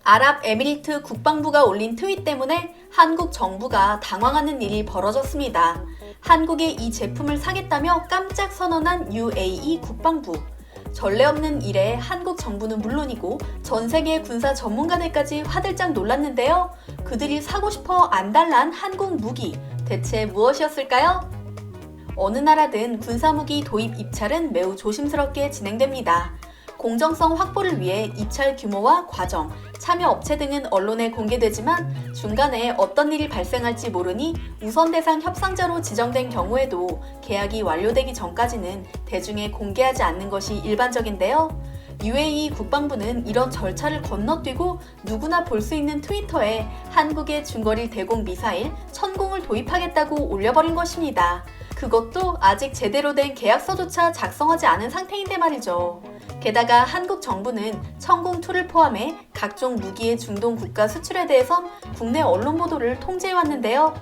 아랍에미리트 국방부가 올린 트윗 때문에 한국 정부가 당황하는 일이 벌어졌습니다. 한국에 이 제품을 사겠다며 깜짝 선언한 UAE 국방부. 전례 없는 일에 한국 정부는 물론이고 전 세계 군사 전문가들까지 화들짝 놀랐는데요. 그들이 사고 싶어 안달난 한국 무기, 대체 무엇이었을까요? 어느 나라든 군사무기 도입 입찰은 매우 조심스럽게 진행됩니다. 공정성 확보를 위해 입찰 규모와 과정, 참여 업체 등은 언론에 공개되지만 중간에 어떤 일이 발생할지 모르니 우선 대상 협상자로 지정된 경우에도 계약이 완료되기 전까지는 대중에 공개하지 않는 것이 일반적인데요. UAE 국방부는 이런 절차를 건너뛰고 누구나 볼 수 있는 트위터에 한국의 중거리 대공 미사일 천공을 도입하겠다고 올려버린 것입니다. 그것도 아직 제대로 된 계약서조차 작성하지 않은 상태인데 말이죠. 게다가 한국 정부는 천공2를 포함해 각종 무기의 중동 국가 수출에 대해선 국내 언론 보도를 통제해왔는데요.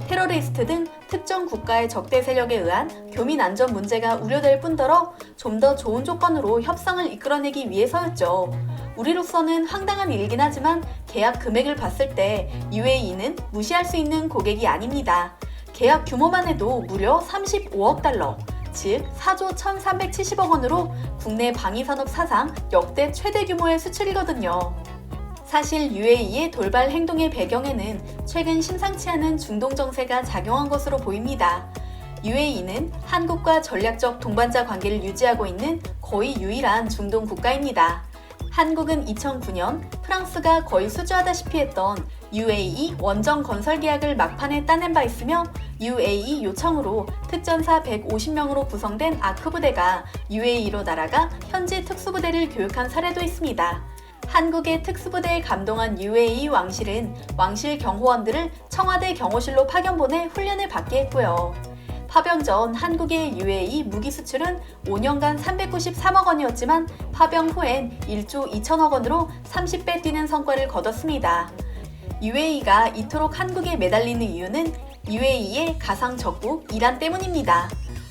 테러리스트 등 특정 국가의 적대 세력에 의한 교민 안전 문제가 우려될 뿐더러 좀 더 좋은 조건으로 협상을 이끌어내기 위해서였죠. 우리로서는 황당한 일이긴 하지만 계약 금액을 봤을 때 UAE는 무시할 수 있는 고객이 아닙니다. 계약 규모만 해도 무려 35억 달러, 즉 4조 1,370억 원으로 국내 방위산업 사상 역대 최대 규모의 수출이거든요. 사실 UAE의 돌발 행동의 배경에는 최근 심상치 않은 중동 정세가 작용한 것으로 보입니다. UAE는 한국과 전략적 동반자 관계를 유지하고 있는 거의 유일한 중동 국가입니다. 한국은 2009년 프랑스가 거의 수주하다시피 했던 UAE 원정 건설 계약을 막판에 따낸 바 있으며 UAE 요청으로 특전사 150명으로 구성된 아크부대가 UAE로 날아가 현지 특수부대를 교육한 사례도 있습니다. 한국의 특수부대에 감동한 UAE 왕실은 왕실 경호원들을 청와대 경호실로 파견 보내 훈련을 받게 했고요. 파병 전 한국의 UAE 무기 수출은 5년간 393억 원이었지만 파병 후엔 1조 2천억 원으로 30배 뛰는 성과를 거뒀습니다. UAE가 이토록 한국에 매달리는 이유는 UAE의 가상 적국 이란 때문입니다.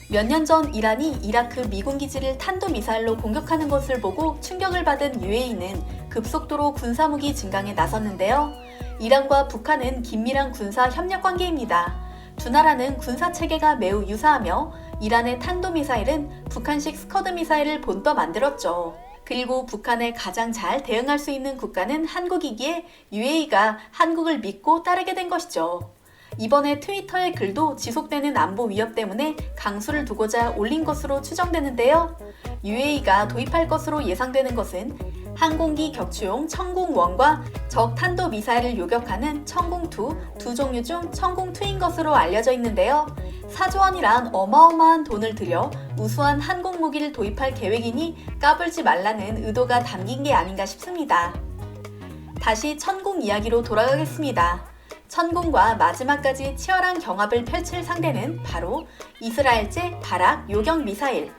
몇 년 전 이란이 이라크 미군 기지를 탄도미사일로 공격하는 것을 보고 충격을 받은 UAE는 급속도로 군사무기 증강에 나섰는데요. 이란과 북한은 긴밀한 군사 협력 관계입니다. 두 나라는 군사 체계가 매우 유사하며 이란의 탄도미사일은 북한식 스커드 미사일을 본떠 만들었죠. 그리고 북한에 가장 잘 대응할 수 있는 국가는 한국이기에 UAE가 한국을 믿고 따르게 된 것이죠. 이번에 트위터의 글도 지속되는 안보 위협 때문에 강수를 두고자 올린 것으로 추정되는데요. UAE가 도입할 것으로 예상되는 것은 항공기 격추용 천공1과 적 탄도 미사일을 요격하는 천공2 두 종류 중 천공2인 것으로 알려져 있는데요. 4조 원이란 어마어마한 돈을 들여 우수한 항공 무기를 도입할 계획이니 까불지 말라는 의도가 담긴 게 아닌가 싶습니다. 다시 천공 이야기로 돌아가겠습니다. 천공과 마지막까지 치열한 경합을 펼칠 상대는 바로 이스라엘제 바락 요격 미사일.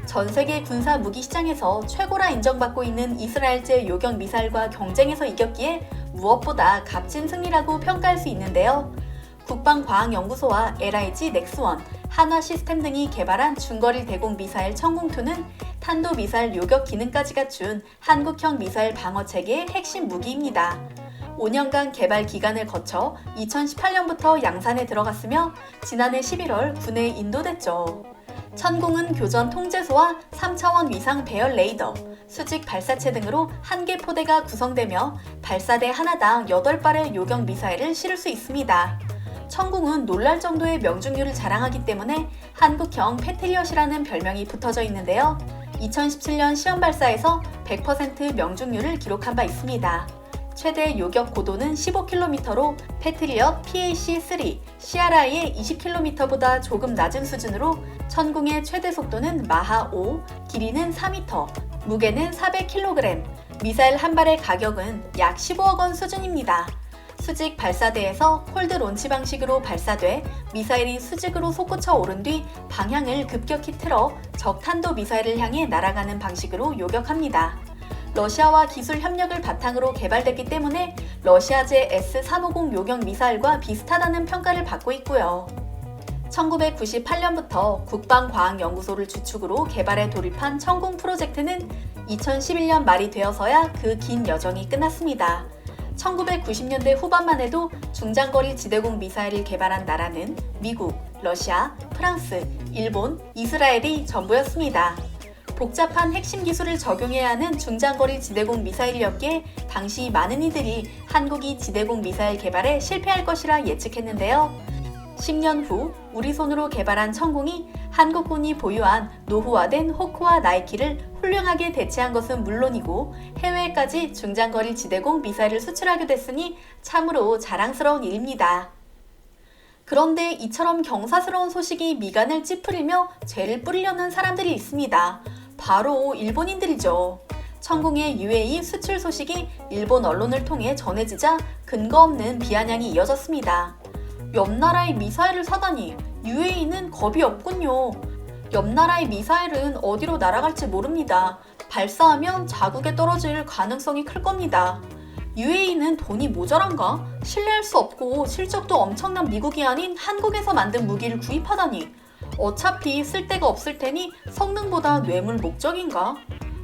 전 세계 군사 무기 시장에서 최고라 인정받고 있는 이스라엘제 요격 미사일과 경쟁에서 이겼기에 무엇보다 값진 승리라고 평가할 수 있는데요. 국방과학연구소와 LIG 넥스원, 한화시스템 등이 개발한 중거리 대공 미사일 천공2는 탄도 미사일 요격 기능까지 갖춘 한국형 미사일 방어 체계의 핵심 무기입니다. 5년간 개발 기간을 거쳐 2018년부터 양산에 들어갔으며 지난해 11월 군에 인도됐죠. 천공은 교전 통제소와 3차원 위상 배열 레이더, 수직 발사체 등으로 한 개 포대가 구성되며 발사대 하나당 8발의 요격 미사일을 실을 수 있습니다. 천공은 놀랄 정도의 명중률을 자랑하기 때문에 한국형 패트리엇이라는 별명이 붙어져 있는데요. 2017년 시험 발사에서 100% 명중률을 기록한 바 있습니다. 최대 요격 고도는 15km로 패트리엇 PAC-3, CRI의 20km보다 조금 낮은 수준으로 천공의 최대 속도는 마하 5, 길이는 4m, 무게는 400kg, 미사일 한 발의 가격은 약 15억 원 수준입니다. 수직 발사대에서 콜드 론치 방식으로 발사돼 미사일이 수직으로 솟구쳐 오른 뒤 방향을 급격히 틀어 적 탄도 미사일을 향해 날아가는 방식으로 요격합니다. 러시아와 기술 협력을 바탕으로 개발됐기 때문에 러시아제 S-350 요격 미사일과 비슷하다는 평가를 받고 있고요. 1998년부터 국방과학연구소를 주축으로 개발에 돌입한 천공 프로젝트는 2011년 말이 되어서야 그 긴 여정이 끝났습니다. 1990년대 후반만 해도 중장거리 지대공 미사일을 개발한 나라는 미국, 러시아, 프랑스, 일본, 이스라엘이 전부였습니다. 복잡한 핵심 기술을 적용해야 하는 중장거리 지대공 미사일이었기에 당시 많은 이들이 한국이 지대공 미사일 개발에 실패할 것이라 예측했는데요. 10년 후 우리 손으로 개발한 천공이 한국군이 보유한 노후화된 호크와 나이키를 훌륭하게 대체한 것은 물론이고 해외에까지 중장거리 지대공 미사일을 수출하게 됐으니 참으로 자랑스러운 일입니다. 그런데 이처럼 경사스러운 소식이 미간을 찌푸리며 죄를 뿌리려는 사람들이 있습니다. 바로 일본인들이죠. 천공의 UAE 수출 소식이 일본 언론을 통해 전해지자 근거 없는 비아냥이 이어졌습니다. 옆 나라의 미사일을 사다니 UAE는 겁이 없군요. 옆 나라의 미사일은 어디로 날아갈지 모릅니다. 발사하면 자국에 떨어질 가능성이 클 겁니다. UAE는 돈이 모자란가? 신뢰할 수 없고 실적도 엄청난 미국이 아닌 한국에서 만든 무기를 구입하다니. 어차피 쓸 데가 없을 테니 성능보다 뇌물 목적인가?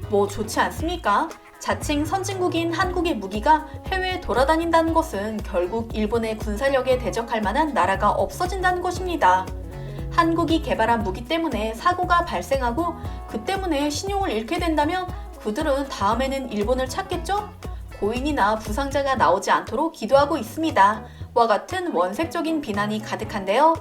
뭐 좋지 않습니까? 자칭 선진국인 한국의 무기가 해외에 돌아다닌다는 것은 결국 일본의 군사력에 대적할 만한 나라가 없어진다는 것입니다. 한국이 개발한 무기 때문에 사고가 발생하고 그 때문에 신용을 잃게 된다면 그들은 다음에는 일본을 찾겠죠? 고인이나 부상자가 나오지 않도록 기도하고 있습니다. 와 같은 원색적인 비난이 가득한데요.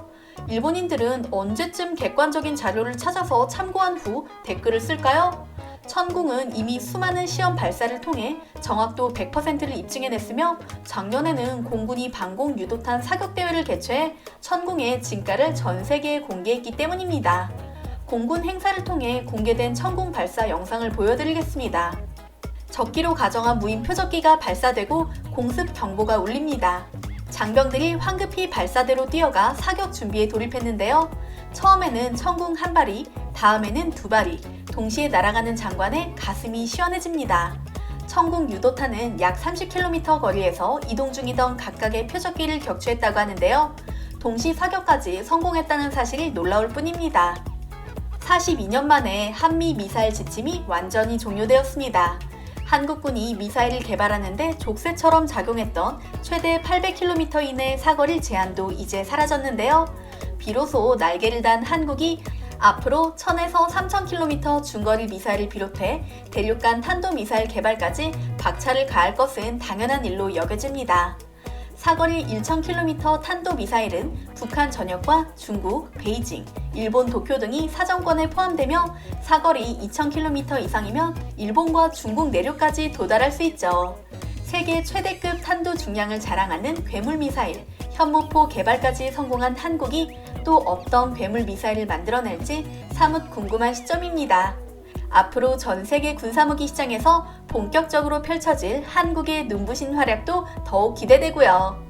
일본인들은 언제쯤 객관적인 자료를 찾아서 참고한 후 댓글을 쓸까요? 천공은 이미 수많은 시험 발사를 통해 정확도 100%를 입증해냈으며 작년에는 공군이 방공 유도탄 사격대회를 개최해 천공의 진가를 전 세계에 공개했기 때문입니다. 공군 행사를 통해 공개된 천공 발사 영상을 보여드리겠습니다. 적기로 가정한 무인 표적기가 발사되고 공습 경보가 울립니다. 장병들이 황급히 발사대로 뛰어가 사격 준비에 돌입했는데요. 처음에는 천궁 한 발이, 다음에는 두 발이 동시에 날아가는 장관에 가슴이 시원해집니다. 천궁 유도탄은 약 30km 거리에서 이동 중이던 각각의 표적기를 격추했다고 하는데요. 동시 사격까지 성공했다는 사실이 놀라울 뿐입니다. 42년 만에 한미 미사일 지침이 완전히 종료되었습니다. 한국군이 미사일을 개발하는데 족쇄처럼 작용했던 최대 800km 이내 사거리 제한도 이제 사라졌는데요. 비로소 날개를 단 한국이 앞으로 1000에서 3000km 중거리 미사일을 비롯해 대륙간 탄도미사일 개발까지 박차를 가할 것은 당연한 일로 여겨집니다. 사거리 1000km 탄도미사일은 북한 전역과 중국, 베이징, 일본 도쿄 등이 사정권에 포함되며 사거리 2000km 이상이면 일본과 중국 내륙까지 도달할 수 있죠. 세계 최대급 탄도 중량을 자랑하는 괴물미사일, 현무포 개발까지 성공한 한국이 또 어떤 괴물미사일을 만들어낼지 사뭇 궁금한 시점입니다. 앞으로 전 세계 군사무기 시장에서 본격적으로 펼쳐질 한국의 눈부신 활약도 더욱 기대되고요.